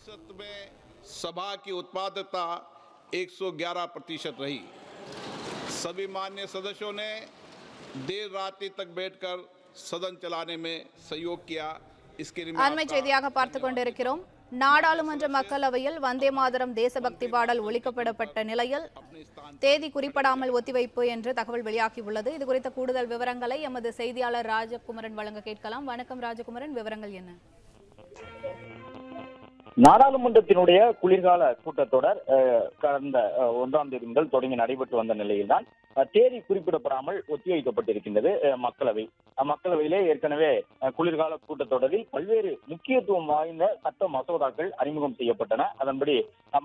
संसद में सभा की उत्पादकता 111% रही। सभी माननीय सदस्यों ने देर रात्रि तक बैठकर सदन चलाने में सहयोग किया। इसके लिए அண்மை செய்தியாக பார்த்துக் கொண்டிருக்கிறோம். நாடாளுமன்ற மக்களவையில் வந்தே மாதரம் தேசபக்தி பாடல் ஒலிக்கப்படப்பட்ட நிலையில் தேதி குறிப்பிடாமல் ஒத்திவைப்பு என்று தகவல் வெளியாகியுள்ளது. இது குறித்த கூடுதல் விவரங்களை எமது செய்தியாளர் ராஜகுமரன் வழங்க கேட்கலாம். வணக்கம் ராஜகுமரன், விவரங்கள் என்ன? நாடாளுமன்றத்தினுடைய குளிர்கால கூட்டத்தொடர் கடந்த 1ஆம் தேதி முதல் தொடங்கி நடைபெற்று வந்த நிலையில்தான் தேதி குறிப்பிடப்படாமல் ஒத்திவைக்கப்பட்டிருக்கின்றது மக்களவையிலே ஏற்கனவே குளிர்கால கூட்டத்தொடரில் பல்வேறு முக்கியத்துவம் வாய்ந்த சட்ட மசோதாக்கள் அறிமுகம் செய்யப்பட்டன. அதன்படி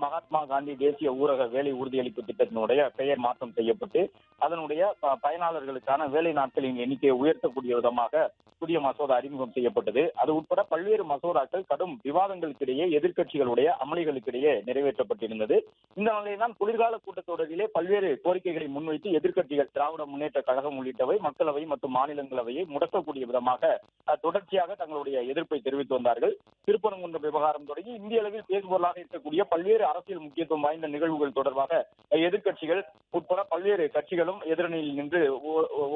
மகாத்மா காந்தி தேசிய ஊரக வேலை உறுதியளிப்பு திட்டத்தினுடைய பெயர் மாற்றம் செய்யப்பட்டு அதனுடைய பயனாளர்களுக்கான வேலை நாட்களின் எண்ணிக்கையை உயர்த்தக்கூடிய விதமாக புதிய மசோதா அறிமுகம் செய்யப்பட்டது. அது உட்பட பல்வேறு மசோதாக்கள் கடும் விவாதங்களுக்கிடையே எதிர்க்கட்சிகளுடைய அமளிகளுக்கிடையே நிறைவேற்றப்பட்டிருந்தது. இந்த நிலையில்தான் குளிர்கால கூட்டத்தொடரிலே பல்வேறு கோரிக்கைகளை முன்வைத்து எதிர்க்கட்சிகள் திராவிட முன்னேற்ற கழகம் உள்ளிட்டவை மக்களவை மற்றும் மாநிலங்களவையை முடக்கக்கூடிய விதமாக தொடர்ச்சியாக தங்களுடைய எதிர்ப்பை தெரிவித்து வந்தார்கள். திருப்பரங்குன்றம் விவகாரம் தொடங்கி இந்திய அளவில் பேசுபொருளாக இருக்கக்கூடிய பல்வேறு அரசியல் முக்கியத்துவம் வாய்ந்த நிகழ்வுகள் தொடர்பாக எதிர்க்கட்சிகள் உட்பட பல்வேறு கட்சிகளும் எதிரணியில் நின்று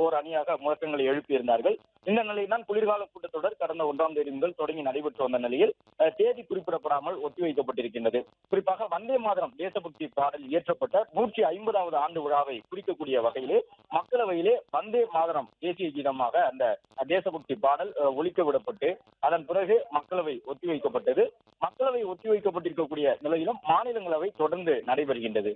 ஓர் அணியாக முழக்கங்களை எழுப்பியிருந்தார்கள். இந்த நிலையில்தான் குளிர்கால கூட்டத்தொடர் கடந்த 1ஆம் தேதி முதல் தொடங்கி நடைபெற்று வந்த நிலையில் தேதி குறிப்பிடப்படாமல் ஒத்திவைக்கப்பட்டிருக்கின்றது. குறிப்பாக வந்தே மாதரம் தேசபக்தி பாடல் இயற்றப்பட்ட 150வது ஆண்டு விழாவை குறிக்கக்கூடிய வகையிலே மக்களவையிலே வந்தே மாதரம் தேசிய கீதமாக அந்த தேசபக்தி பாடல் ஒலிக்க விடப்பட்டு அதன் பிறகு மக்களவை ஒத்திவைக்கப்பட்டது. மக்களவை ஒத்திவைக்கப்பட்டிருக்கக்கூடிய நிலையிலும் மாநிலங்களவை தொடர்ந்து நடைபெறுகின்றது.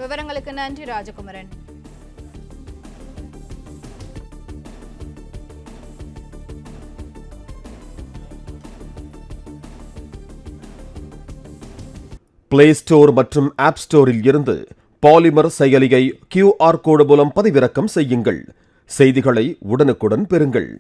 விவரங்களுக்கு நன்றி ராஜகுமரன். பிளே ஸ்டோர் மற்றும் ஆப் ஸ்டோரில் இருந்து பாலிமர் செயலியை QR கோடு மூலம் பதிவிறக்கம் செய்யுங்கள். செய்திகளை உடனுக்குடன் பெறுங்கள்.